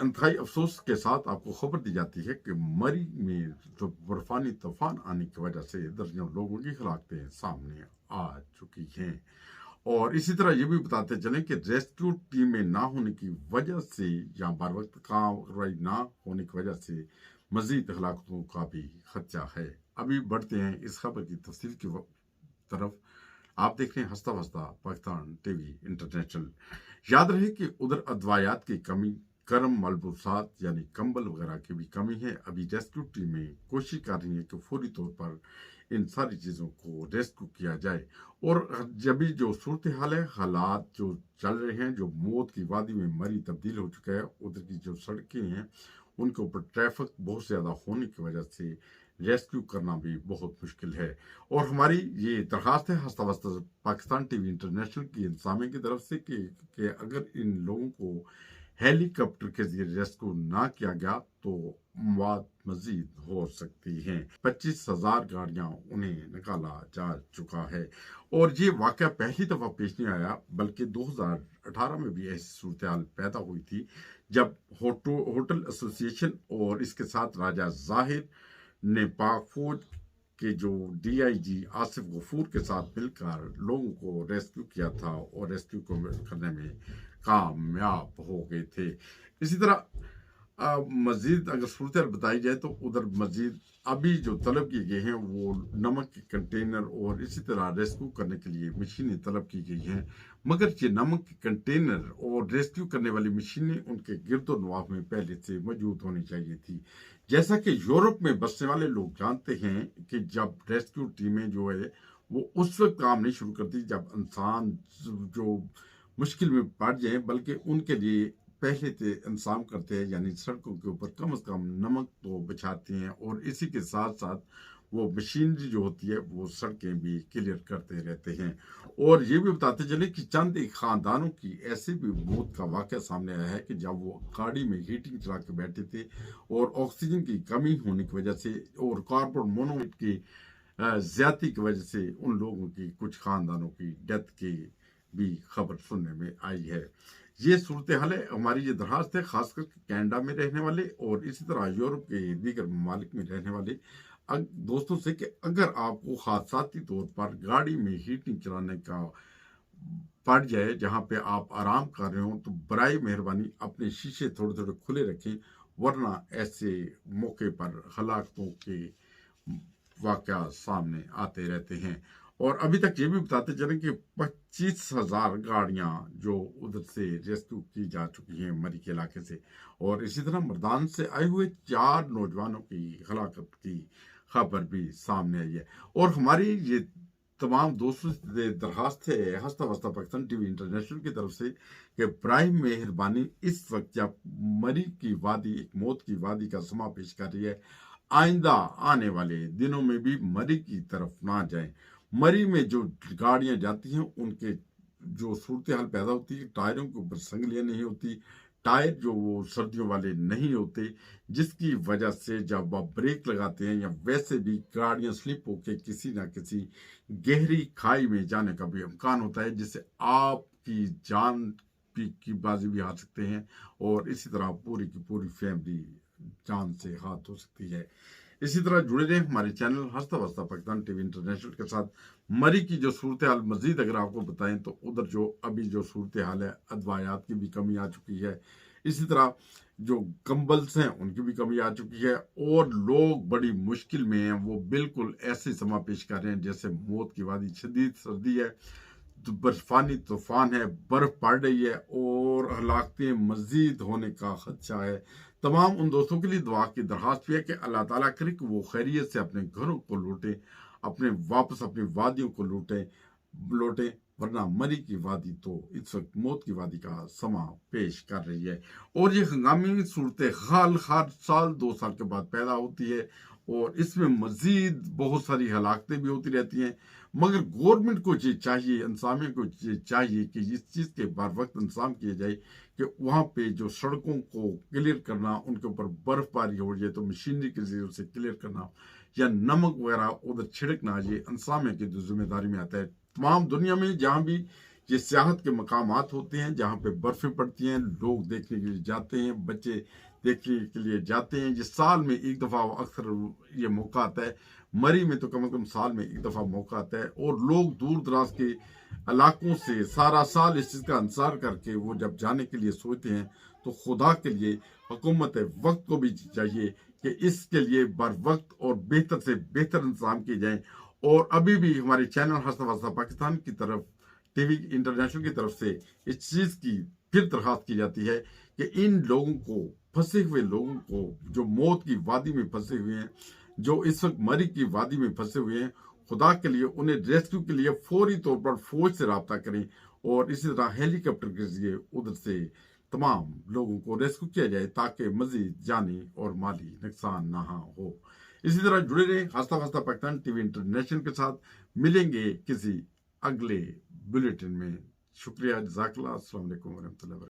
इंतहाई अफसोस के साथ आपको खबर दी जाती है कि मरी में जो बर्फानी तूफान आने की वजह से दर्जनों लोगों की हलाकतें सामने आ चुकी हैं। और इसी तरह ये भी बताते चलें कि रेस्क्यू टीमें ना होने की वजह से या बर वक्त कार्रवाई ना होने की वजह से मजीद हलाकतों का भी खदशा है। अभी बढ़ते हैं इस खबर की तफसील की तरफ। आप देख रहे हैं हंसता हंसता पाकिस्तान टीवी इंटरनेशनल। याद रहे कि उधर अदवायात की कमी, गर्म मलबूसात यानी कंबल वगैरह की भी कमी है। अभी रेस्क्यू टीमें कोशिश कर रही हैं कि फौरी तौर पर इन सारी चीज़ों को रेस्क्यू किया जाए। और जब भी जो सूरत हाल है, हालात जो चल रहे हैं, जो मौत की वादी में मरी तब्दील हो चुका है, उधर की जो सड़कें हैं उनके ऊपर ट्रैफिक बहुत ज़्यादा होने की वजह से रेस्क्यू करना भी बहुत मुश्किल है। और हमारी ये दरख्वास्त है हंसता हंसता पाकिस्तान टीवी इंटरनेशनल की इंतजामिया की तरफ से कि अगर इन लोगों को हेलीकॉप्टर के जरिए रेस्क्यू ना किया गया तो मौत मजीद हो सकती है। 25,000 गाड़ियां उन्हें निकाला जा चुका है। और ये वाकया पहली दफा पेश नहीं आया, बल्कि 2018 में भी ऐसी सूरत हाल पैदा हुई थी, जब होटल एसोसिएशन और इसके साथ राजा जाहिर ने पाक फौज के जो डीआईजी आसिफ गफूर के साथ मिलकर लोगों को रेस्क्यू किया था और रेस्क्यू को करने में कामयाब हो गए थे। इसी तरह मजीद अगर सूरत बताई जाए तो उधर मजीद अभी जो तलब किए गए हैं वो नमक के कंटेनर और इसी तरह रेस्क्यू करने के लिए मशीनें तलब की गई हैं। मगर ये नमक के कंटेनर और रेस्क्यू करने वाली मशीनें उनके गिरदो नवाब में पहले से मौजूद होनी चाहिए थी। जैसा कि यूरोप में बसने वाले लोग जानते हैं कि जब रेस्क्यू टीमें जो है वो उस वक्त काम नहीं शुरू करती जब इंसान जो मुश्किल में पड़ जाए, बल्कि उनके लिए पहले से इंतजाम करते हैं, यानी सड़कों के ऊपर कम से कम नमक तो बिछाते हैं और इसी के साथ साथ वो मशीनरी जो होती है वो सड़कें भी क्लियर करते रहते हैं। और ये भी बताते चले कि चंद एक खानदानों की ऐसे भी मौत का वाक़या सामने आया है कि जब वो गाड़ी में हीटिंग चला के बैठे थे और ऑक्सीजन की कमी होने की वजह से और कार्बन मोनोक्साइड की ज्यादती की वजह से उन लोगों की, कुछ खानदानों की डेथ की भी खबर सुनने में आई है। ये सूरत हाल है। हमारी ये दरखास्त है खासकर कनाडा में रहने वाले और इसी तरह यूरोप के दीगर ममालिक में रहने वाले दोस्तों से कि अगर आपको हादसाती तौर पर गाड़ी में हीटिंग चलाने का पड़ जाए जहां पे आप आराम कर रहे हो तो बराए मेहरबानी अपने शीशे थोड़े थोड़े खुले रखें, वरना ऐसे मौके पर हलाकतों के वाकया सामने आते रहते हैं। और अभी तक ये भी बताते चलें कि 25,000 गाड़ियां जो उधर से रेस्क्यू की जा चुकी हैं मरी के इलाके से। और इसी तरह मर्दान से आए हुए 4 नौजवानों की हलाकत की खबर भी सामने आई है। और हमारी ये तमाम दोस्तों से दरखास्त है हंसता हंसता पाकिस्तान टीवी इंटरनेशनल की तरफ से कि बराए मेहरबानी इस वक्त जब मरी की वादी, एक मौत की वादी का समा पेश कर रही है, आइंदा आने वाले दिनों में भी मरी की तरफ ना जाएं। मरी में जो गाड़ियां जाती हैं उनके जो सूरत हाल पैदा होती है, टायरों के ऊपर संगलियां नहीं होती, टायर जो वो सर्दियों वाले नहीं होते, जिसकी वजह से जब आप ब्रेक लगाते हैं या वैसे भी गाड़ियां स्लिप होकर किसी ना किसी गहरी खाई में जाने का भी इम्कान होता है, जिससे आपकी जान की बाजी भी आ सकते हैं और इसी तरह पूरी की पूरी फैमिली जान से हाथ हो सकती है। इसी तरह जुड़े रहें हमारे चैनल हंसता हंसता पाकिस्तान टीवी इंटरनेशनल के साथ। मरी की जो सूरत हाल मजीद अगर आपको बताएं तो उधर जो अभी जो सूरत हाल है, अदवायात की भी कमी आ चुकी है, इसी तरह जो कंबल्स हैं उनकी भी कमी आ चुकी है और लोग बड़ी मुश्किल में हैं। वो बिल्कुल ऐसे समा पेश कर रहे हैं जैसे मौत की वादी, शदीद सर्दी है, बर्फानी तूफान है, बर्फ पड़ रही है और हलाकतें मजीद होने का खदशा है। तमाम उन दोस्तों के लिए दुआ की दरखास्त भी है कि अल्लाह ताला करे कि वो खैरियत से अपने घरों को लौटे, अपने वापस अपनी वादियों को लौटे, वरना मरी की वादी तो इस वक्त मौत की वादी का समा पेश कर रही है। और ये हंगामी सूरत हाल हर साल 2 साल के बाद पैदा होती है और इसमें मजीद बहुत सारी हलाकतें भी होती रहती हैं। मगर गवर्नमेंट को ये चाहिए, इंतजामिया को ये चाहिए कि इस चीज़ के बर वक्त इंतजाम किए जाए कि वहाँ पे जो सड़कों को क्लियर करना, उनके ऊपर बर्फबारी हो जाए तो मशीनरी के जरिए उसे क्लियर करना या नमक वगैरह उधर छिड़कना, ये इंतजामिया की जिम्मेदारी में आता है। तमाम दुनिया में जहाँ भी یہ سیاحت کے مقامات ہوتے ہیں جہاں پہ برفیں پڑتی ہیں، لوگ دیکھنے کے لیے جاتے ہیں، بچے دیکھنے کے لیے جاتے ہیں۔ یہ سال میں ایک دفعہ اکثر یہ موقع آتا ہے، مری میں تو کم از کم سال میں ایک دفعہ موقع آتا ہے، اور لوگ دور دراز کے علاقوں سے سارا سال اس چیز کا انتظار کر کے وہ جب جانے کے لیے سوچتے ہیں تو خدا کے لیے حکومت وقت کو بھی چاہیے کہ اس کے لیے بر وقت اور بہتر سے بہتر انتظام کیے جائیں۔ اور ابھی بھی ہمارے چینل ہستہ پاکستان کی طرف ٹی وی انٹرنیشنل کی طرف سے اس چیز کی پھر درخواست کی جاتی ہے کہ ان لوگوں کو، پھنسے ہوئے لوگوں کو جو موت کی وادی میں پھنسے ہوئے ہیں، جو اس وقت مری کی وادی میں پھنسے ہوئے ہیں، خدا کے لیے انہیں ریسکیو کے لیے فوری طور پر فوج سے رابطہ کریں، اور اسی طرح ہیلی کاپٹر کے ذریعے ادھر سے تمام لوگوں کو ریسکیو کیا جائے تاکہ مزید جانی اور مالی نقصان نہ ہو۔ اسی طرح جڑے رہیں ہستہ پاکستان ٹی وی انٹرنیشنل کے ساتھ۔ ملیں گے کسی اگلے بلیٹن میں۔ شکریہ، جزاک اللہ، السلام علیکم ورحمۃ اللہ وبرکاتہ۔